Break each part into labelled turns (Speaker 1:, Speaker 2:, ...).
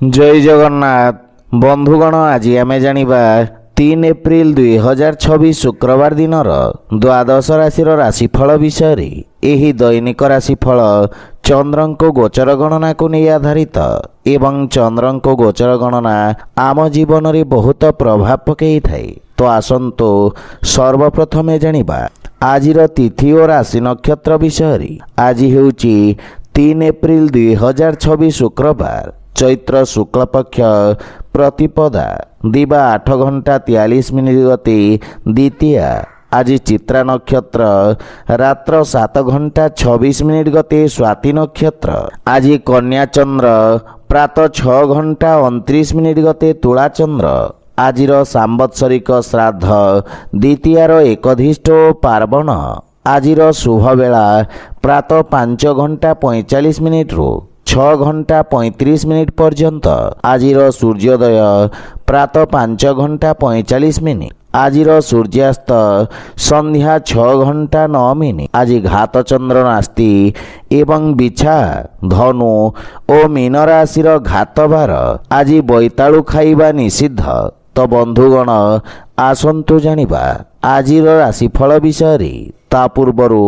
Speaker 1: जय जगन्नाथ बंधुगण आज आमे जानिबा 3 एप्रिल 2026 शुक्रवार दिनर द्वादश राशिर राशिफल विषय एही दैनिक राशिफल चंद्रको गोचर गणना को नहीं आधारित एवं चंद्रको गोचर गणना आम जीवन में बहुत प्रभाव पकई थाए। तो आसंतो सर्वप्रथमे जानिबा आजिर तिथि और राशि नक्षत्र विषय। आज हेउची 3 एप्रिल 2026 शुक्रवार चैत्र शुक्ल पक्ष प्रतिपदा दिवा 8 घंटा 43 मिनिट गति द्वितीया। आज चित्रा नक्षत्र रात्र 7 घंटा 26 मिनिट गति स्वाति नक्षत्र। आज कन्या चंद्र प्रातः 6 घंटा 29 मिनिट गति तुला चंद्र। आजिर सांवत्सरिक श्राद्ध द्वितीयार एकधिष्ठ पार्वण। आजिर शुभ बेला प्रातः 5 घंटा 45 मिनिट रु 6 घंटा 35 मिनिट पर्यंत। आजिर सूर्योदय प्रातः 5 घंटा 45 मिनिट। आजिर सूर्यास्त संध्या 6 घंटा 9 मिनिट। आज घात चंद्र नास्ति एवं बिछा धनु और मीन राशिर घात बार। आज बोईतालु खाइबा निषिद्ध। तो बंधुगण आसंतु जानिबा आजिर राशिफल विषय। ता पूर्वरु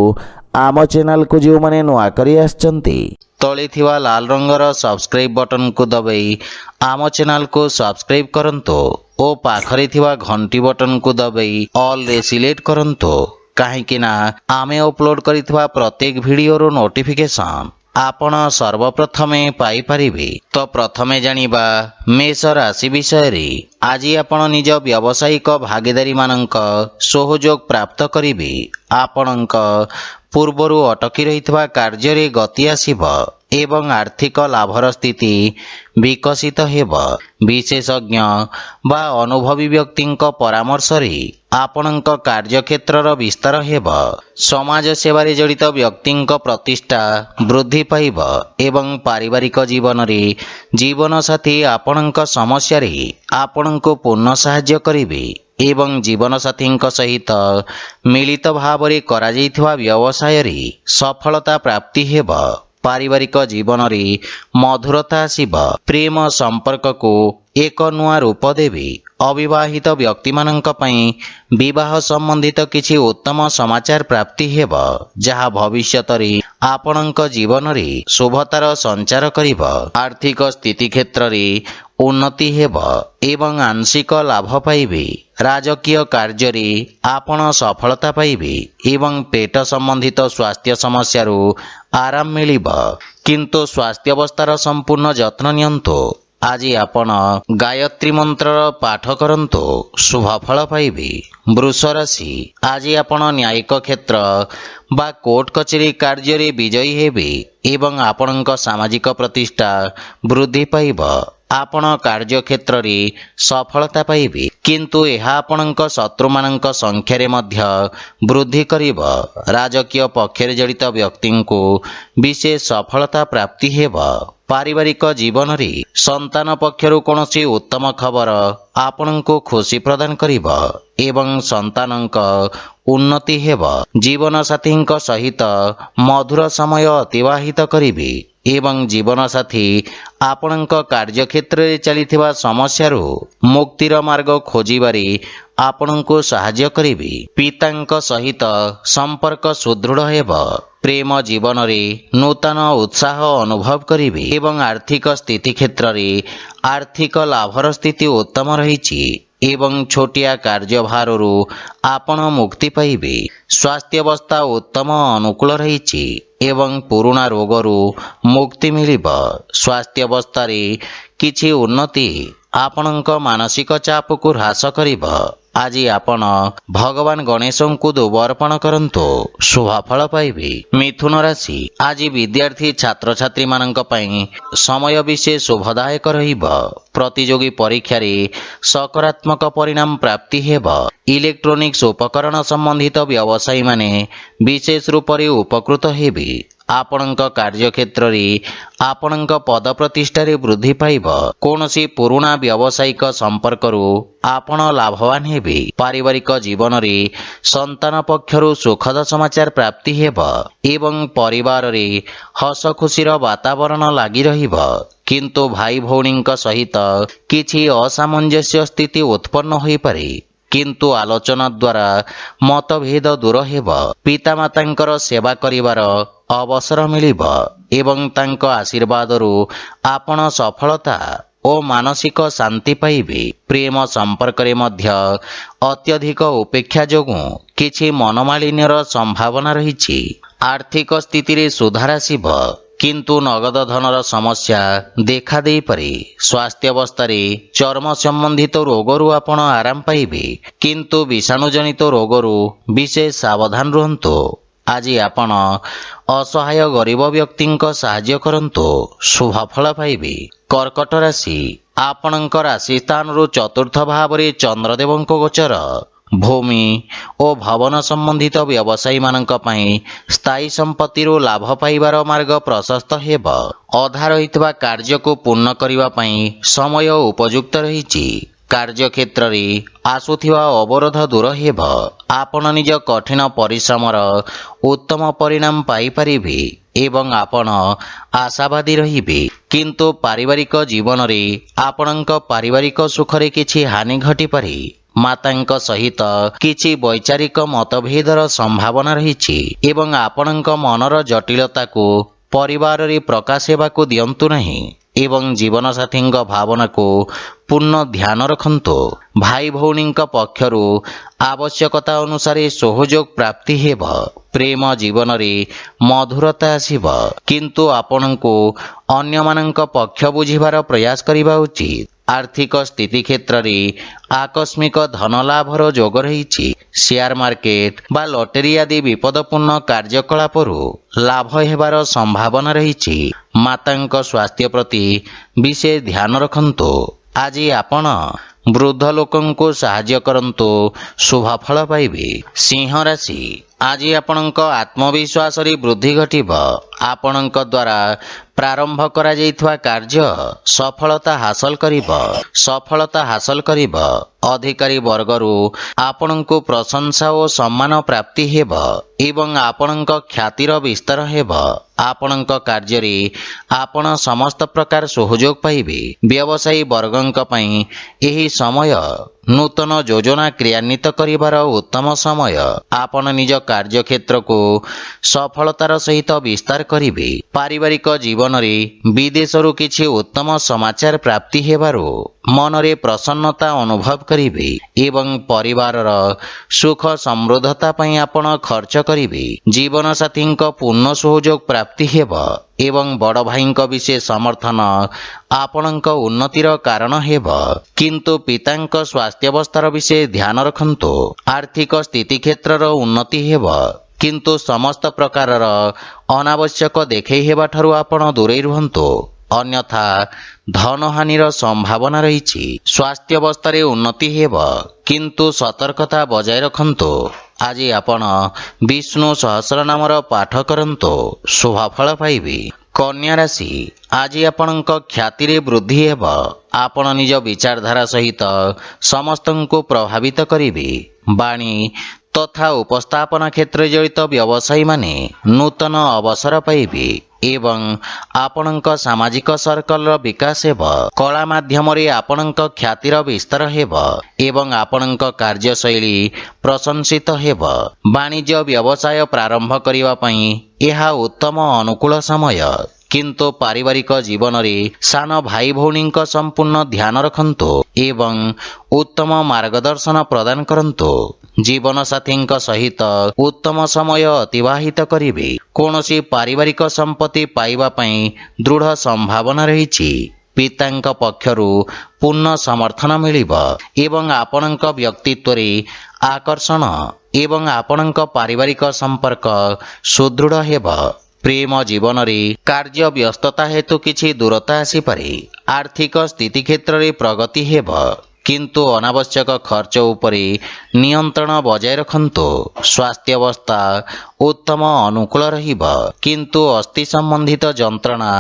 Speaker 1: आम चैनल को जो माने नुआ करी आछंती तले थिवा लाल रंगर सब्सक्राइब बटन को दबाई आम चैनल को सब्सक्राइब करंतो ओ पाखरे थिवा घंटी बटन को दबाई ऑल रे सिलेक्ट करंतो काहेकि ना आमे अपलोड करिथिवा प्रत्येक वीडियो रो नोटिफिकेशन आपण सर्वप्रथमे पाई परिबे। तो प्रथमे जानिबा मेष राशि विषय। आज आपण निज व्यावसायिक भागीदारी मानक सहयोग प्राप्त करिबे। आपणक पूर्वरु अटकी रहितवा कार्य रे गति आसीब एवं आर्थिक लाभर स्थिति विकसित हेब। विशेषज्ञ बा अनुभवी व्यक्तिंक परामर्श रे आपणक कार्यक्षेत्रर विस्तार हेब। समाज सेवारे जड़ित व्यक्तिंक प्रतिष्ठा वृद्धि पाइब एवं पारिवारिक जीवन रे जीवन साथी आपणक समस्या रे आपणको पूर्ण सहाय्य करिवे एवं जीवन साथी सहित मिलित भाव रे करा जाइथिवा व्यवसाय रे सफलता प्राप्ति हेब। पारिवारिक जीवन रे मधुरता आसीब। प्रेम संपर्क को एक नुआ रूप देवी। अविवाहित व्यक्ति मानक पई विवाह संबंधित किछि उत्तम समाचार प्राप्ति हेब जहा भविष्यत रे आपणक जीवन रे शुभतार संचार करिब। आर्थिक स्थिति क्षेत्र रे उन्नति हेब एवं आंशिक लाभ पाइबे। राजकीय कार्य रे आपण सफलता पाइबे एवं पेट संबंधित स्वास्थ्य समस्या रो आराम मिलिब किंतु स्वास्थ्य अवस्थार संपूर्ण जत्न नियंतु। आज आपण गायत्री मंत्र पाठ करंतु शुभ फल पाइबे। वृष राशि। आज आपण न्यायिक क्षेत्र बा कोर्ट कचेरी कार्य रे विजयी हेबे एवं आपणक सामाजिक प्रतिष्ठा वृद्धि पाइब। आपण कार्य क्षेत्र रे सफलता पाइबे किंतु यह आपणक शत्रु मानक संख्या रे मध्य वृद्धि करिब। राजकीय पक्षरे जड़ित व्यक्ति को विशेष सफलता प्राप्ति हेब। पारिवारिक जीवन रे संतान पक्षरु कोनोसी उत्तम खबर आपणको खुशी प्रदान करिब एवं संतानक उन्नति हेब। जीवन साथी सहित मधुर समय अतिवाहित करिबे एवं जीवन साथी आपणक कार्यक्षेत्र रे चलिथिबा समस्यारू मुक्तिर मार्ग खोजिबारे आपणको सहाय्य करिबे। पितांक सहित संपर्क सुदृढ़ हेब। प्रेम जीवन रे नूतन उत्साह अनुभव करिबे एवं आर्थिक स्थिति क्षेत्र रे आर्थिक लाभर स्थिति उत्तम रहिछि एवं छोटिया कार्यभाररू आपण मुक्ति पाइबे। स्वास्थ्य अवस्था उत्तम अनुकूल रहिछि एवं पुराना रोगरू मुक्ति मिलिब। स्वास्थ्य अवस्था रे किछि उन्नति आपणक मानसिक चाप को ह्रास करिब। आज आपण भगवान गणेश को दुब अर्पण करंतु शुभ फल पाइबे। मिथुन राशि। आज विद्यार्थी छात्र छात्री मानक पई समय विशेष शुभदायक रहिब। प्रतियोगी परीक्षा रे सकारात्मक परिणाम प्राप्ति हेब। इलेक्ट्रोनिक्स उपकरण संबंधित व्यवसायी माने विशेष रूप रे उपकृत हेबे। आपणक कार्यक्षेत्र रे आपणक पद प्रतिष्ठा रे वृद्धि पाइब। कोनोसी पुराना व्यावसायिक संपर्करू आपण लाभवान हेबे। पारिवारिक जीवन रे संतान पक्षरु सुखद समाचार प्राप्ति हेब एवं परिवार रे हस खुशीर वातावरण लागि रहिब କିନ୍ତୁ ଭାଇ ଭଉଣୀଙ୍କ ସହିତ କିଛି ଅସାମଞ୍ଜସ୍ୟ ସ୍ଥିତି ଉତ୍ପନ୍ନ ହୋଇପାରେ। କିନ୍ତୁ ଆଲୋଚନା ଦ୍ୱାରା ମତଭେଦ ଦୂର ହେବ। ପିତାମାତାଙ୍କର ସେବା କରିବାର ଅବସର ମିଳିବ ଏବଂ ତାଙ୍କ ଆଶୀର୍ବାଦରୁ ଆପଣ ସଫଳତା ଓ ମାନସିକ ଶାନ୍ତି ପାଇବେ। ପ୍ରେମ ସମ୍ପର୍କରେ ମଧ୍ୟ ଅତ୍ୟଧିକ ଉପେକ୍ଷା ଯୋଗୁଁ କିଛି ମନୋମାଳିନ୍ୟର ସମ୍ଭାବନା ରହିଛି। ଆର୍ଥିକ ସ୍ଥିତିରେ ସୁଧାର ଆସିବ, କିନ୍ତୁ ନଗଦ ଧନର ସମସ୍ୟା ଦେଖା ଦେଇପାରେ। ସ୍ୱାସ୍ଥ୍ୟାବସ୍ଥାରେ ଚର୍ମ ସମ୍ବନ୍ଧିତ ରୋଗରୁ ଆପଣ ଆରାମ ପାଇବେ, କିନ୍ତୁ ବିଷାଣୁଜନିତ ରୋଗରୁ ବିଶେଷ ସାବଧାନ ରୁହନ୍ତୁ। ଆଜି ଆପଣ ଅସହାୟ ଗରିବ ବ୍ୟକ୍ତିଙ୍କ ସାହାଯ୍ୟ କରନ୍ତୁ, ଶୁଭ ଫଳ ପାଇବେ। କର୍କଟ ରାଶି, ଆପଣଙ୍କ ରାଶି ସ୍ଥାନରୁ ଚତୁର୍ଥ ଭାବରେ ଚନ୍ଦ୍ରଦେବଙ୍କ ଗୋଚର। ଭୂମି ଓ ଭବନ ସମ୍ବନ୍ଧିତ ବ୍ୟବସାୟୀମାନଙ୍କ ପାଇଁ ସ୍ଥାୟୀ ସମ୍ପତ୍ତିରୁ ଲାଭ ପାଇବାର ମାର୍ଗ ପ୍ରଶସ୍ତ ହେବ। ଅଧା ରହିଥିବା କାର୍ଯ୍ୟକୁ ପୂର୍ଣ୍ଣ କରିବା ପାଇଁ ସମୟ ଉପଯୁକ୍ତ ରହିଛି। କାର୍ଯ୍ୟକ୍ଷେତ୍ରରେ ଆସୁଥିବା ଅବରୋଧ ଦୂର ହେବ। ଆପଣ ନିଜ କଠିନ ପରିଶ୍ରମର ଉତ୍ତମ ପରିଣାମ ପାଇପାରିବେ ଏବଂ ଆପଣ ଆଶାବାଦୀ ରହିବେ। କିନ୍ତୁ ପାରିବାରିକ ଜୀବନରେ ଆପଣଙ୍କ ପାରିବାରିକ ସୁଖରେ କିଛି ହାନି ଘଟିପାରେ। ମାତାଙ୍କ ସହିତ କିଛି ବୈଚାରିକ ମତଭେଦର ସମ୍ଭାବନା ରହିଛି ଏବଂ ଆପଣଙ୍କ ମନର ଜଟିଳତାକୁ ପରିବାରରେ ପ୍ରକାଶ ହେବାକୁ ଦିଅନ୍ତୁ ନାହିଁ ଏବଂ ଜୀବନସାଥୀଙ୍କ ଭାବନାକୁ ପୂର୍ଣ୍ଣ ଧ୍ୟାନ ରଖନ୍ତୁ। ଭାଇ ଭଉଣୀଙ୍କ ପକ୍ଷରୁ ଆବଶ୍ୟକତା ଅନୁସାରେ ସହଯୋଗ ପ୍ରାପ୍ତି ହେବ। ପ୍ରେମ ଜୀବନରେ ମଧୁରତା ଆସିବ, କିନ୍ତୁ ଆପଣଙ୍କୁ ଅନ୍ୟମାନଙ୍କ ପକ୍ଷ ବୁଝିବାର ପ୍ରୟାସ କରିବା ଉଚିତ। ଆର୍ଥିକ ସ୍ଥିତି କ୍ଷେତ୍ରରେ ଆକସ୍ମିକ ଧନ ଲାଭର ଯୋଗ ରହିଛି। ସେୟାର ମାର୍କେଟ ବା ଲଟେରୀ ଆଦି ବିପଦପୂର୍ଣ୍ଣ କାର୍ଯ୍ୟକଳାପରୁ ଲାଭ ହେବାର ସମ୍ଭାବନା ରହିଛି। ମାତାଙ୍କ ସ୍ୱାସ୍ଥ୍ୟ ପ୍ରତି ବିଶେଷ ଧ୍ୟାନ ରଖନ୍ତୁ। ଆଜି ଆପଣ ବୃଦ୍ଧ ଲୋକଙ୍କୁ ସାହାଯ୍ୟ କରନ୍ତୁ, ଶୁଭ ଫଳ ପାଇବେ। ସିଂହ ରାଶି, ଆଜି ଆପଣଙ୍କ ଆତ୍ମବିଶ୍ୱାସରେ ବୃଦ୍ଧି ଘଟିବ। ଆପଣଙ୍କ ଦ୍ୱାରା ପ୍ରାରମ୍ଭ କରାଯାଇଥିବା କାର୍ଯ୍ୟ ସଫଳତା ହାସଲ କରିବ। ଅଧିକାରୀ ବର୍ଗରୁ ଆପଣଙ୍କୁ ପ୍ରଶଂସା ଓ ସମ୍ମାନ ପ୍ରାପ୍ତି ହେବ ଏବଂ ଆପଣଙ୍କ ଖ୍ୟାତିର ବିସ୍ତାର ହେବ। ଆପଣଙ୍କ କାର୍ଯ୍ୟରେ ଆପଣ ସମସ୍ତ ପ୍ରକାର ସହଯୋଗ ପାଇବେ। ବ୍ୟବସାୟୀ ବର୍ଗଙ୍କ ପାଇଁ ଏହି ସମୟ ନୂତନ ଯୋଜନା କ୍ରିୟାନ୍ୱିତ କରିବାର ଉତ୍ତମ ସମୟ। ଆପଣ ନିଜ କାର୍ଯ୍ୟକ୍ଷେତ୍ରକୁ ସଫଳତାର ସହିତ ବିସ୍ତାର କରିବେ। ପାରିବାରିକ ଜୀବନରେ ବିଦେଶରୁ କିଛି ଉତ୍ତମ ସମାଚାର ପ୍ରାପ୍ତି ହେବାରୁ ମନରେ ପ୍ରସନ୍ନତା ଅନୁଭବ କରିବେ ଏବଂ ପରିବାରର ସୁଖ ସମୃଦ୍ଧତା ପାଇଁ ଆପଣ ଖର୍ଚ୍ଚ କରିବେ। ଜୀବନସାଥୀଙ୍କ ପୂର୍ଣ୍ଣ ସହଯୋଗ ପ୍ରାପ୍ତି ହେବ ଏବଂ ବଡ଼ ଭାଇଙ୍କ ବିଶେଷ ସମର୍ଥନ ଆପଣଙ୍କ ଉନ୍ନତିର କାରଣ ହେବ। କିନ୍ତୁ ପିତାଙ୍କ ସ୍ୱାସ୍ଥ୍ୟାବସ୍ଥାର ବିଶେଷ ଧ୍ୟାନ ରଖନ୍ତୁ। ଆର୍ଥିକ ସ୍ଥିତି କ୍ଷେତ୍ରର ଉନ୍ନତି ହେବ, କିନ୍ତୁ ସମସ୍ତ ପ୍ରକାରର ଅନାବଶ୍ୟକ ଦେଖେଇ ହେବାଠାରୁ ଆପଣ ଦୂରେଇ ରୁହନ୍ତୁ, ଅନ୍ୟଥା ଧନହାନିର ସମ୍ଭାବନା ରହିଛି। ସ୍ୱାସ୍ଥ୍ୟାବସ୍ଥାରେ ଉନ୍ନତି ହେବ, କିନ୍ତୁ ସତର୍କତା ବଜାୟ ରଖନ୍ତୁ। ଆଜି ଆପଣ ବିଷ୍ଣୁ ସହସ୍ରନାମର ପାଠ କରନ୍ତୁ, ଶୁଭ ଫଳ ପାଇବେ। କନ୍ୟା ରାଶି, ଆଜି ଆପଣଙ୍କ ଖ୍ୟାତିରେ ବୃଦ୍ଧି ହେବ। ଆପଣ ନିଜ ବିଚାରଧାରା ସହିତ ସମସ୍ତଙ୍କୁ ପ୍ରଭାବିତ କରିବେ। ବାଣୀ ତଥା ଉପସ୍ଥାପନା କ୍ଷେତ୍ରରେ ଜଡ଼ିତ ବ୍ୟବସାୟୀମାନେ ନୂତନ ଅବସର ପାଇବେ ଏବଂ ଆପଣଙ୍କ ସାମାଜିକ ସର୍କଲର ବିକାଶ ହେବ। କଳା ମାଧ୍ୟମରେ ଆପଣଙ୍କ ଖ୍ୟାତିର ବିସ୍ତାର ହେବ ଏବଂ ଆପଣଙ୍କ କାର୍ଯ୍ୟଶୈଳୀ ପ୍ରଶଂସିତ ହେବ। ବାଣିଜ୍ୟ ବ୍ୟବସାୟ ପ୍ରାରମ୍ଭ କରିବା ପାଇଁ ଏହା ଉତ୍ତମ ଅନୁକୂଳ ସମୟ, କିନ୍ତୁ ପାରିବାରିକ ଜୀବନରେ ସାନ ଭାଇ ଭଉଣୀଙ୍କ ସମ୍ପୂର୍ଣ୍ଣ ଧ୍ୟାନ ରଖନ୍ତୁ ଏବଂ ଉତ୍ତମ ମାର୍ଗଦର୍ଶନ ପ୍ରଦାନ କରନ୍ତୁ। ଜୀବନସାଥୀଙ୍କ ସହିତ ଉତ୍ତମ ସମୟ ଅତିବାହିତ କରିବେ। କୌଣସି ପାରିବାରିକ ସମ୍ପତ୍ତି ପାଇବା ପାଇଁ ଦୃଢ଼ ସମ୍ଭାବନା ରହିଛି। ପିତାଙ୍କ ପକ୍ଷରୁ ପୂର୍ଣ୍ଣ ସମର୍ଥନ ମିଳିବ ଏବଂ ଆପଣଙ୍କ ବ୍ୟକ୍ତିତ୍ୱରେ ଆକର୍ଷଣ ଏବଂ ଆପଣଙ୍କ ପାରିବାରିକ ସମ୍ପର୍କ ସୁଦୃଢ଼ ହେବ। ପ୍ରେମ ଜୀବନରେ କାର୍ଯ୍ୟ ବ୍ୟସ୍ତତା ହେତୁ କିଛି ଦୂରତା ଆସିପାରେ। ଆର୍ଥିକ ସ୍ଥିତି କ୍ଷେତ୍ରରେ ପ୍ରଗତି ହେବ, କିନ୍ତୁ ଅନାବଶ୍ୟକ ଖର୍ଚ୍ଚ ଉପରେ ନିୟନ୍ତ୍ରଣ ବଜାୟ ରଖନ୍ତୁ। ସ୍ୱାସ୍ଥ୍ୟାବସ୍ଥା ଉତ୍ତମ ଅନୁକୂଳ ରହିବ, କିନ୍ତୁ ଅସ୍ଥି ସମ୍ବନ୍ଧିତ ଯନ୍ତ୍ରଣା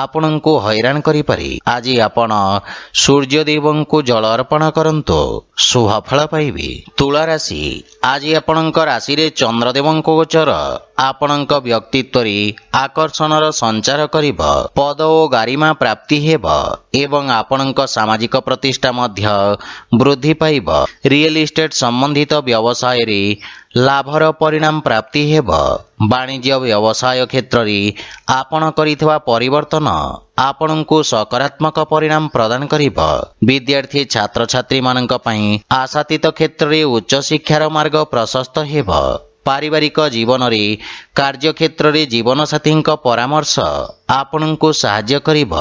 Speaker 1: ଆପଣଙ୍କୁ ହଇରାଣ କରିପାରେ। ଆଜି ଆପଣ ସୂର୍ଯ୍ୟଦେବଙ୍କୁ ଜଳ ଅର୍ପଣ କରନ୍ତୁ, ଶୁଭ ଫଳ ପାଇବେ। ତୁଳା ରାଶି, ଆଜି ଆପଣଙ୍କ ରାଶିରେ ଚନ୍ଦ୍ରଦେବଙ୍କ ଗୋଚର ଆପଣଙ୍କ ବ୍ୟକ୍ତିତ୍ୱରେ ଆକର୍ଷଣର ସଞ୍ଚାର କରିବ। ପଦ ଓ ଗାରିମା ପ୍ରାପ୍ତି ହେବ ଏବଂ ଆପଣଙ୍କ ସାମାଜିକ ପ୍ରତିଷ୍ଠା ମଧ୍ୟ ବୃଦ୍ଧି ପାଇବ। ରିଏଲ ଇଷ୍ଟେଟ ସମ୍ବନ୍ଧିତ ବ୍ୟବସାୟରେ ଲାଭର ପରିଣାମ ପ୍ରାପ୍ତି ହେବ। ବାଣିଜ୍ୟ ବ୍ୟବସାୟ କ୍ଷେତ୍ରରେ ଆପଣ କରିଥିବା ପରିବର୍ତ୍ତନ ଆପଣଙ୍କୁ ସକାରାତ୍ମକ ପରିଣାମ ପ୍ରଦାନ କରିବ। ବିଦ୍ୟାର୍ଥୀ ଛାତ୍ରଛାତ୍ରୀମାନଙ୍କ ପାଇଁ ଆଶାତୀତ କ୍ଷେତ୍ରରେ ଉଚ୍ଚଶିକ୍ଷାର ମାର୍ଗ ପ୍ରଶସ୍ତ ହେବ। ପାରିବାରିକ ଜୀବନରେ କାର୍ଯ୍ୟକ୍ଷେତ୍ରରେ ଜୀବନସାଥୀଙ୍କ ପରାମର୍ଶ ଆପଣଙ୍କୁ ସାହାଯ୍ୟ କରିବ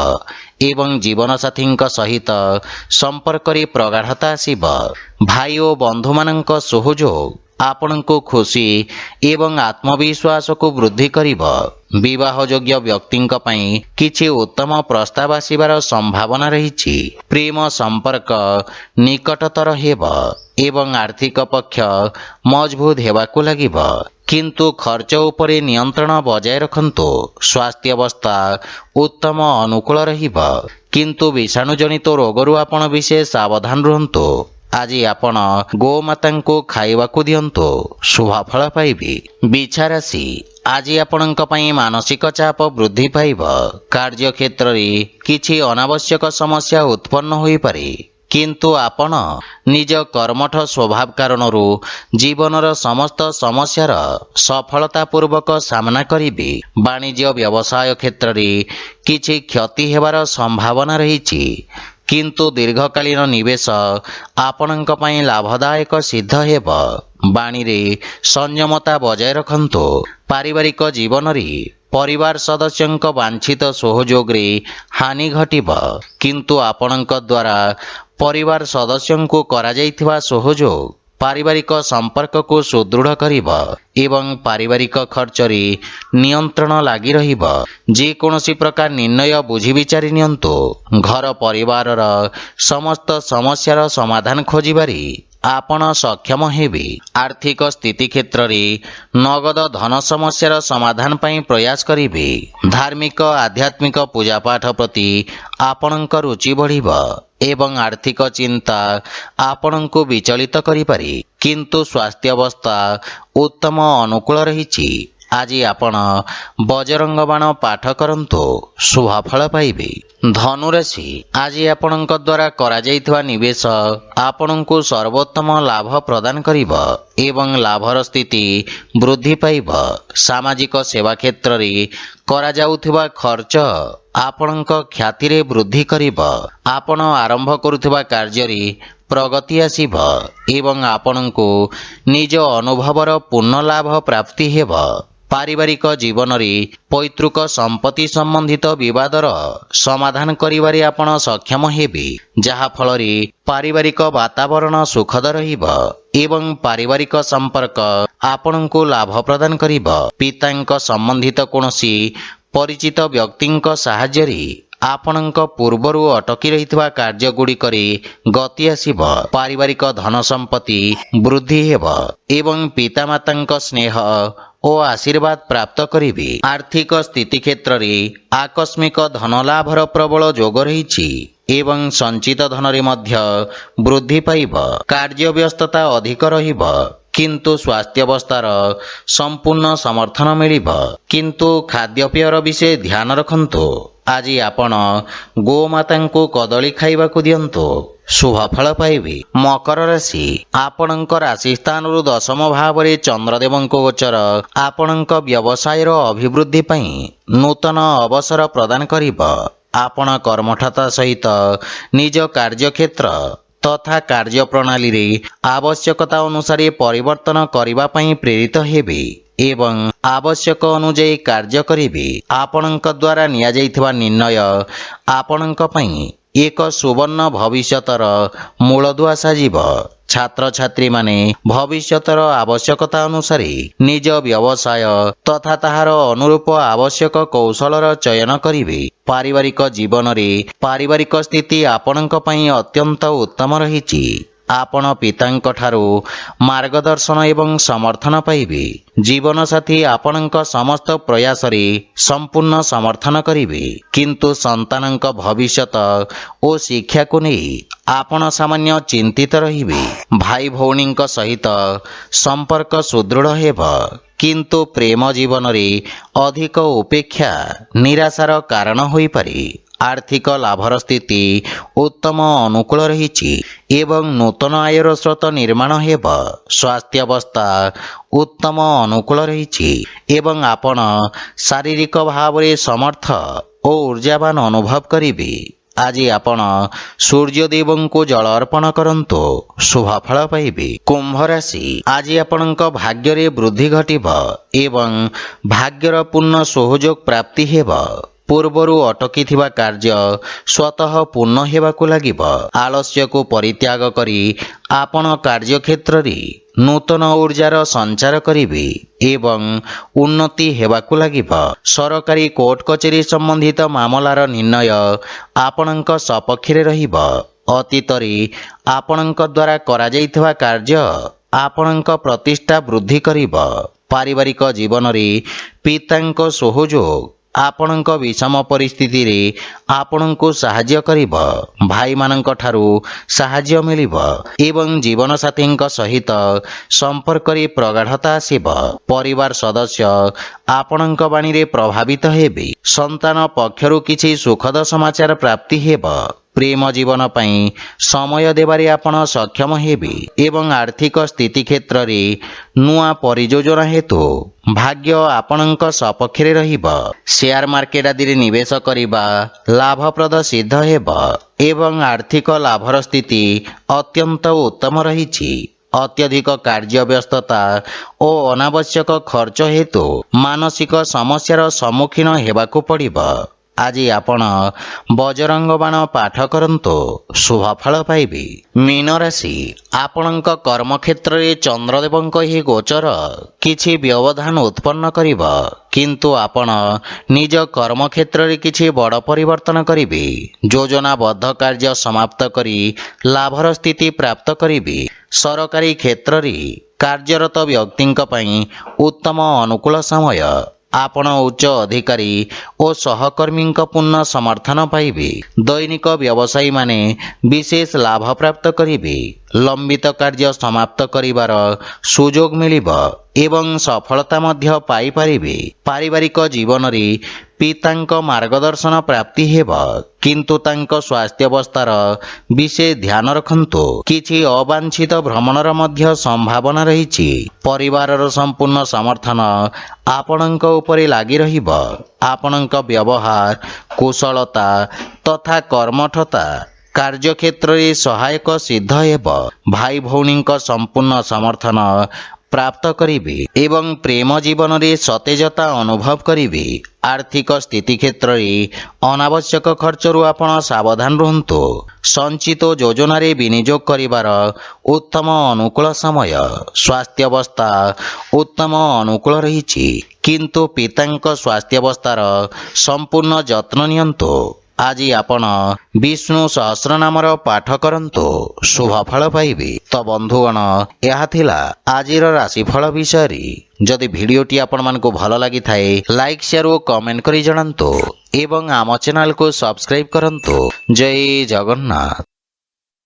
Speaker 1: ଏବଂ ଜୀବନସାଥୀଙ୍କ ସହିତ ସମ୍ପର୍କରେ ପ୍ରଗାଢ଼ତା ଆସିବ। ଭାଇ ଓ ବନ୍ଧୁମାନଙ୍କ ସହଯୋଗ ଆପଣଙ୍କୁ ଖୁସି ଏବଂ ଆତ୍ମବିଶ୍ୱାସକୁ ବୃଦ୍ଧି କରିବ। ବିବାହଯୋଗ୍ୟ ବ୍ୟକ୍ତିଙ୍କ ପାଇଁ କିଛି ଉତ୍ତମ ପ୍ରସ୍ତାବ ଆସିବାର ସମ୍ଭାବନା ରହିଛି। ପ୍ରେମ ସମ୍ପର୍କ ନିକଟତର ହେବ ଏବଂ ଆର୍ଥିକ ପକ୍ଷ ମଜବୁତ ହେବାକୁ ଲାଗିବ, କିନ୍ତୁ ଖର୍ଚ୍ଚ ଉପରେ ନିୟନ୍ତ୍ରଣ ବଜାୟ ରଖନ୍ତୁ। ସ୍ୱାସ୍ଥ୍ୟାବସ୍ଥା ଉତ୍ତମ ଅନୁକୂଳ ରହିବ, କିନ୍ତୁ ବିଷାଣୁଜନିତ ରୋଗରୁ ଆପଣ ବିଶେଷ ସାବଧାନ ରୁହନ୍ତୁ। ଆଜି ଆପଣ ଗୋମାତାଙ୍କୁ ଖାଇବାକୁ ଦିଅନ୍ତୁ, ଶୁଭ ଫଳ ପାଇବେ। ବିଛା ରାଶି, ଆଜି ଆପଣଙ୍କ ପାଇଁ ମାନସିକ ଚାପ ବୃଦ୍ଧି ପାଇବ। କାର୍ଯ୍ୟକ୍ଷେତ୍ରରେ କିଛି ଅନାବଶ୍ୟକ ସମସ୍ୟା ଉତ୍ପନ୍ନ ହୋଇପାରେ, କିନ୍ତୁ ଆପଣ ନିଜ କର୍ମଠ ସ୍ୱଭାବ କାରଣରୁ ଜୀବନର ସମସ୍ତ ସମସ୍ୟାର ସଫଳତାପୂର୍ବକ ସାମ୍ନା କରିବେ। ବାଣିଜ୍ୟ ବ୍ୟବସାୟ କ୍ଷେତ୍ରରେ କିଛି କ୍ଷତି ହେବାର ସମ୍ଭାବନା ରହିଛି, କିନ୍ତୁ ଦୀର୍ଘକାଳୀନ ନିବେଶ ଆପଣଙ୍କ ପାଇଁ ଲାଭଦାୟକ ସିଦ୍ଧ ହେବ। ବାଣୀରେ ସଂଯମତା ବଜାୟ ରଖନ୍ତୁ। ପାରିବାରିକ ଜୀବନରେ ପରିବାର ସଦସ୍ୟଙ୍କ ବାଞ୍ଛିତ ସହଯୋଗରେ ହାନି ଘଟିବ, କିନ୍ତୁ ଆପଣଙ୍କ ଦ୍ୱାରା ପରିବାର ସଦସ୍ୟଙ୍କୁ କରାଯାଇଥିବା ସହଯୋଗ ପାରିବାରିକ ସମ୍ପର୍କକୁ ସୁଦୃଢ଼ କରିବ ଏବଂ ପାରିବାରିକ ଖର୍ଚ୍ଚରେ ନିୟନ୍ତ୍ରଣ ଲାଗି ରହିବ। ଯେକୌଣସି ପ୍ରକାର ନିର୍ଣ୍ଣୟ ବୁଝି ବିଚାରି ନିଅନ୍ତୁ। ଘର ପରିବାରର ସମସ୍ତ ସମସ୍ୟାର ସମାଧାନ ଖୋଜିବାରେ ଆପଣ ସକ୍ଷମ ହେବେ। ଆର୍ଥିକ ସ୍ଥିତି କ୍ଷେତ୍ରରେ ନଗଦ ଧନ ସମସ୍ୟାର ସମାଧାନ ପାଇଁ ପ୍ରୟାସ କରିବେ। ଧାର୍ମିକ ଆଧ୍ୟାତ୍ମିକ ପୂଜାପାଠ ପ୍ରତି ଆପଣଙ୍କ ରୁଚି ବଢ଼ିବ ଏବଂ ଆର୍ଥିକ ଚିନ୍ତା ଆପଣଙ୍କୁ ବିଚଳିତ କରିପାରେ, କିନ୍ତୁ ସ୍ୱାସ୍ଥ୍ୟାବସ୍ଥା ଉତ୍ତମ ଅନୁକୂଳ ରହିଛି। ଆଜି ଆପଣ ବଜରଙ୍ଗ ବାଣ ପାଠ କରନ୍ତୁ, ଶୁଭ ଫଳ ପାଇବେ। ଧନୁରାଶି, ଆଜି ଆପଣଙ୍କ ଦ୍ୱାରା କରାଯାଇଥିବା ନିବେଶ ଆପଣଙ୍କୁ ସର୍ବୋତ୍ତମ ଲାଭ ପ୍ରଦାନ କରିବ ଏବଂ ଲାଭର ସ୍ଥିତି ବୃଦ୍ଧି ପାଇବ। ସାମାଜିକ ସେବା କ୍ଷେତ୍ରରେ କରାଯାଉଥିବା ଖର୍ଚ୍ଚ ଆପଣଙ୍କ ଖ୍ୟାତିରେ ବୃଦ୍ଧି କରିବ। ଆପଣ ଆରମ୍ଭ କରୁଥିବା କାର୍ଯ୍ୟରେ ପ୍ରଗତି ଆସିବ ଏବଂ ଆପଣଙ୍କୁ ନିଜ ଅନୁଭବର ପୂର୍ଣ୍ଣ ଲାଭ ପ୍ରାପ୍ତି ହେବ। ପାରିବାରିକ ଜୀବନରେ ପୈତୃକ ସମ୍ପତ୍ତି ସମ୍ବନ୍ଧିତ ବିବାଦର ସମାଧାନ କରିବାରେ ଆପଣ ସକ୍ଷମ ହେବେ, ଯାହା ଫଳରେ ପାରିବାରିକ ବାତାବରଣ ସୁଖଦ ରହିବ ଏବଂ ପାରିବାରିକ ସମ୍ପର୍କ ଆପଣଙ୍କୁ ଲାଭ ପ୍ରଦାନ କରିବ। ପିତାଙ୍କ ସମ୍ବନ୍ଧିତ କୌଣସି ପରିଚିତ ବ୍ୟକ୍ତିଙ୍କ ସାହାଯ୍ୟରେ ଆପଣଙ୍କ ପୂର୍ବରୁ ଅଟକି ରହିଥିବା କାର୍ଯ୍ୟଗୁଡ଼ିକରେ ଗତି ଆସିବ। ପାରିବାରିକ ଧନ ସମ୍ପତ୍ତି ବୃଦ୍ଧି ହେବ ଏବଂ ପିତାମାତାଙ୍କ ସ୍ନେହ ଓ ଆଶୀର୍ବାଦ ପ୍ରାପ୍ତ କରିବେ। ଆର୍ଥିକ ସ୍ଥିତି କ୍ଷେତ୍ରରେ ଆକସ୍ମିକ ଧନଲାଭର ପ୍ରବଳ ଯୋଗ ରହିଛି ଏବଂ ସଞ୍ଚିତ ଧନରେ ମଧ୍ୟ ବୃଦ୍ଧି ପାଇବ। କାର୍ଯ୍ୟ ବ୍ୟସ୍ତତା ଅଧିକ ରହିବ, କିନ୍ତୁ ସ୍ୱାସ୍ଥ୍ୟାବସ୍ଥାର ସମ୍ପୂର୍ଣ୍ଣ ସମର୍ଥନ ମିଳିବ, କିନ୍ତୁ ଖାଦ୍ୟପେୟର ବିଷୟ ଧ୍ୟାନ ରଖନ୍ତୁ। ଆଜି ଆପଣ ଗୋମାତାଙ୍କୁ କଦଳୀ ଖାଇବାକୁ ଦିଅନ୍ତୁ, ଶୁଭ ଫଳ ପାଇବେ। ମକର ରାଶି, ଆପଣଙ୍କ ରାଶି ସ୍ଥାନରୁ ଦଶମ ଭାବରେ ଚନ୍ଦ୍ରଦେବଙ୍କ ଗୋଚର ଆପଣଙ୍କ ବ୍ୟବସାୟର ଅଭିବୃଦ୍ଧି ପାଇଁ ନୂତନ ଅବସର ପ୍ରଦାନ କରିବ। ଆପଣ କର୍ମଠତା ସହିତ ନିଜ କାର୍ଯ୍ୟକ୍ଷେତ୍ର ତଥା କାର୍ଯ୍ୟପ୍ରଣାଳୀରେ ଆବଶ୍ୟକତା ଅନୁସାରେ ପରିବର୍ତ୍ତନ କରିବା ପାଇଁ ପ୍ରେରିତ ହେବେ ଏବଂ ଆବଶ୍ୟକ ଅନୁଯାୟୀ କାର୍ଯ୍ୟ କରିବେ। ଆପଣଙ୍କ ଦ୍ୱାରା ନିଆଯାଇଥିବା ନିର୍ଣ୍ଣୟ ଆପଣଙ୍କ ପାଇଁ ଏକ ସୁବର୍ଣ୍ଣ ଭବିଷ୍ୟତର ମୂଳଦୁଆ ସାଜିବ। ଛାତ୍ରଛାତ୍ରୀମାନେ ଭବିଷ୍ୟତର ଆବଶ୍ୟକତା ଅନୁସାରେ ନିଜ ବ୍ୟବସାୟ ତଥା ତାହାର ଅନୁରୂପ ଆବଶ୍ୟକ କୌଶଳର ଚୟନ କରିବେ। ପାରିବାରିକ ଜୀବନରେ ପାରିବାରିକ ସ୍ଥିତି ଆପଣଙ୍କ ପାଇଁ ଅତ୍ୟନ୍ତ ଉତ୍ତମ ରହିଛି। ଆପଣ ପିତାଙ୍କଠାରୁ ମାର୍ଗଦର୍ଶନ ଏବଂ ସମର୍ଥନ ପାଇବେ। ଜୀବନସାଥୀ ଆପଣଙ୍କ ସମସ୍ତ ପ୍ରୟାସରେ ସମ୍ପୂର୍ଣ୍ଣ ସମର୍ଥନ କରିବେ, କିନ୍ତୁ ସନ୍ତାନଙ୍କ ଭବିଷ୍ୟତ ଓ ଶିକ୍ଷାକୁ ନେଇ ଆପଣ ସାମାନ୍ୟ ଚିନ୍ତିତ ରହିବେ। ଭାଇ ଭଉଣୀଙ୍କ ସହିତ ସମ୍ପର୍କ ସୁଦୃଢ଼ ହେବ, କିନ୍ତୁ ପ୍ରେମ ଜୀବନରେ ଅଧିକ ଉପେକ୍ଷା ନିରାଶାର କାରଣ ହୋଇପାରେ। ଆର୍ଥିକ ଲାଭର ସ୍ଥିତି ଉତ୍ତମ ଅନୁକୂଳ ରହିଛି ଏବଂ ନୂତନ ଆୟର ସ୍ରୋତ ନିର୍ମାଣ ହେବ। ସ୍ୱାସ୍ଥ୍ୟାବସ୍ଥା ଉତ୍ତମ ଅନୁକୂଳ ରହିଛି ଏବଂ ଆପଣ ଶାରୀରିକ ଭାବରେ ସମର୍ଥ ଓ ଊର୍ଜାବାନ ଅନୁଭବ କରିବେ। ଆଜି ଆପଣ ସୂର୍ଯ୍ୟଦେବଙ୍କୁ ଜଳ ଅର୍ପଣ କରନ୍ତୁ, ଶୁଭଫଳ ପାଇବେ। କୁମ୍ଭ ରାଶି, ଆଜି ଆପଣଙ୍କ ଭାଗ୍ୟରେ ବୃଦ୍ଧି ଘଟିବ ଏବଂ ଭାଗ୍ୟର ପୂର୍ଣ୍ଣ ସହଯୋଗ ପ୍ରାପ୍ତି ହେବ। ପୂର୍ବରୁ ଅଟକିଥିବା କାର୍ଯ୍ୟ ସ୍ୱତଃ ପୂର୍ଣ୍ଣ ହେବାକୁ ଲାଗିବ। ଆଳସ୍ୟକୁ ପରିତ୍ୟାଗ କରି ଆପଣ କାର୍ଯ୍ୟକ୍ଷେତ୍ରରେ ନୂତନ ଊର୍ଜାର ସଞ୍ଚାର କରିବେ ଏବଂ ଉନ୍ନତି ହେବାକୁ ଲାଗିବ। ସରକାରୀ କୋର୍ଟ କଚେରୀ ସମ୍ବନ୍ଧିତ ମାମଲାର ନିର୍ଣ୍ଣୟ ଆପଣଙ୍କ ସପକ୍ଷରେ ରହିବ। ଅତୀତରେ ଆପଣଙ୍କ ଦ୍ୱାରା କରାଯାଇଥିବା କାର୍ଯ୍ୟ ଆପଣଙ୍କ ପ୍ରତିଷ୍ଠା ବୃଦ୍ଧି କରିବ। ପାରିବାରିକ ଜୀବନରେ ପିତାଙ୍କ ସହଯୋଗ ଆପଣଙ୍କ ବିଷମ ପରିସ୍ଥିତିରେ ଆପଣଙ୍କୁ ସାହାଯ୍ୟ କରିବ। ଭାଇମାନଙ୍କ ଠାରୁ ସାହାଯ୍ୟ ମିଳିବ ଏବଂ ଜୀବନସାଥୀଙ୍କ ସହିତ ସମ୍ପର୍କରେ ପ୍ରଗାଢ଼ତା ଆସିବ। ପରିବାର ସଦସ୍ୟ ଆପଣଙ୍କ ବାଣୀରେ ପ୍ରଭାବିତ ହେବେ। ସନ୍ତାନ ପକ୍ଷରୁ କିଛି ସୁଖଦ ସମାଚାର ପ୍ରାପ୍ତି ହେବ। ପ୍ରେମ ଜୀବନ ପାଇଁ ସମୟ ଦେବାରେ ଆପଣ ସକ୍ଷମ ହେବେ ଏବଂ ଆର୍ଥିକ ସ୍ଥିତି କ୍ଷେତ୍ରରେ ନୂଆ ପରିଯୋଜନା ହେତୁ ଭାଗ୍ୟ ଆପଣଙ୍କ ସପକ୍ଷରେ ରହିବ। ସେୟାର ମାର୍କେଟ ଆଦିରେ ନିବେଶ କରିବା ଲାଭପ୍ରଦ ସିଦ୍ଧ ହେବ ଏବଂ ଆର୍ଥିକ ଲାଭର ସ୍ଥିତି ଅତ୍ୟନ୍ତ ଉତ୍ତମ ରହିଛି। ଅତ୍ୟଧିକ କାର୍ଯ୍ୟ ବ୍ୟସ୍ତତା ଓ ଅନାବଶ୍ୟକ ଖର୍ଚ୍ଚ ହେତୁ ମାନସିକ ସମସ୍ୟାର ସମ୍ମୁଖୀନ ହେବାକୁ ପଡ଼ିବ। ଆଜି ଆପଣ ବଜରଙ୍ଗ ବାଣ ପାଠ କରନ୍ତୁ, ଶୁଭଫଳ ପାଇବେ। ମୀନ ରାଶି, ଆପଣଙ୍କ କର୍ମକ୍ଷେତ୍ରରେ ଚନ୍ଦ୍ରଦେବଙ୍କ ଏହି ଗୋଚର କିଛି ବ୍ୟବଧାନ ଉତ୍ପନ୍ନ କରିବ, କିନ୍ତୁ ଆପଣ ନିଜ କର୍ମକ୍ଷେତ୍ରରେ କିଛି ବଡ଼ ପରିବର୍ତ୍ତନ କରିବେ। ଯୋଜନାବଦ୍ଧ କାର୍ଯ୍ୟ ସମାପ୍ତ କରି ଲାଭର ସ୍ଥିତି ପ୍ରାପ୍ତ କରିବେ। ସରକାରୀ କ୍ଷେତ୍ରରେ କାର୍ଯ୍ୟରତ ବ୍ୟକ୍ତିଙ୍କ ପାଇଁ ଉତ୍ତମ ଅନୁକୂଳ ସମୟ। ଆପଣ ଉଚ୍ଚ ଅଧିକାରୀ ଓ ସହକର୍ମୀଙ୍କ ପୂର୍ଣ୍ଣ ସମର୍ଥନ ପାଇବେ। ଦୈନିକ ବ୍ୟବସାୟୀମାନେ ବିଶେଷ ଲାଭ ପ୍ରାପ୍ତ କରିବେ। ଲମ୍ବିତ କାର୍ଯ୍ୟ ସମାପ୍ତ କରିବାର ସୁଯୋଗ ମିଳିବ ଏବଂ ସଫଳତା ମଧ୍ୟ ପାଇପାରିବେ। ପାରିବାରିକ ଜୀବନରେ ପିତାଙ୍କ ମାର୍ଗଦର୍ଶନ ପ୍ରାପ୍ତି ହେବ, କିନ୍ତୁ ତାଙ୍କ ସ୍ୱାସ୍ଥ୍ୟାବସ୍ଥାର ବିଶେଷ ଧ୍ୟାନ ରଖନ୍ତୁ। କିଛି ଅବାଞ୍ଛିତ ଭ୍ରମଣର ମଧ୍ୟ ସମ୍ଭାବନା ରହିଛି। ପରିବାରର ସମ୍ପୂର୍ଣ୍ଣ ସମର୍ଥନ ଆପଣଙ୍କ ଉପରେ ଲାଗି ରହିବ। ଆପଣଙ୍କ ବ୍ୟବହାର, କୁଶଳତା ତଥା କର୍ମଠତା କାର୍ଯ୍ୟକ୍ଷେତ୍ରରେ ସହାୟକ ସିଦ୍ଧ ହେବ। ଭାଇ ଭଉଣୀଙ୍କ ସମ୍ପୂର୍ଣ୍ଣ ସମର୍ଥନ ପ୍ରାପ୍ତ କରିବେ ଏବଂ ପ୍ରେମ ଜୀବନରେ ସତେଜତା ଅନୁଭବ କରିବେ। ଆର୍ଥିକ ସ୍ଥିତି କ୍ଷେତ୍ରରେ ଅନାବଶ୍ୟକ ଖର୍ଚ୍ଚରୁ ଆପଣ ସାବଧାନ ରୁହନ୍ତୁ। ସଞ୍ଚିତ ଯୋଜନାରେ ବିନିଯୋଗ କରିବାର ଉତ୍ତମ ଅନୁକୂଳ ସମୟ। ସ୍ୱାସ୍ଥ୍ୟାବସ୍ଥା ଉତ୍ତମ ଅନୁକୂଳ ରହିଛି, କିନ୍ତୁ ପିତାଙ୍କ ସ୍ୱାସ୍ଥ୍ୟାବସ୍ଥାର ସମ୍ପୂର୍ଣ୍ଣ ଯତ୍ନ ନିଅନ୍ତୁ। ଆଜି ଆପଣ ବିଷ୍ଣୁ ସହସ୍ରନାମର ପାଠ କରନ୍ତୁ, ଶୁଭଫଳ ପାଇବେ। ତ ବନ୍ଧୁଗଣ, ଏହା ଥିଲା ଆଜିର ରାଶିଫଳ ବିଷୟରେ। ଯଦି ଭିଡ଼ିଓଟି ଆପଣମାନଙ୍କୁ ଭଲ ଲାଗିଥାଏ, ଲାଇକ୍, ସେୟାର ଓ କମେଣ୍ଟ କରି ଜଣାନ୍ତୁ ଏବଂ ଆମ ଚ୍ୟାନେଲକୁ ସବସ୍କ୍ରାଇବ୍ କରନ୍ତୁ। ଜୟ ଜଗନ୍ନାଥ।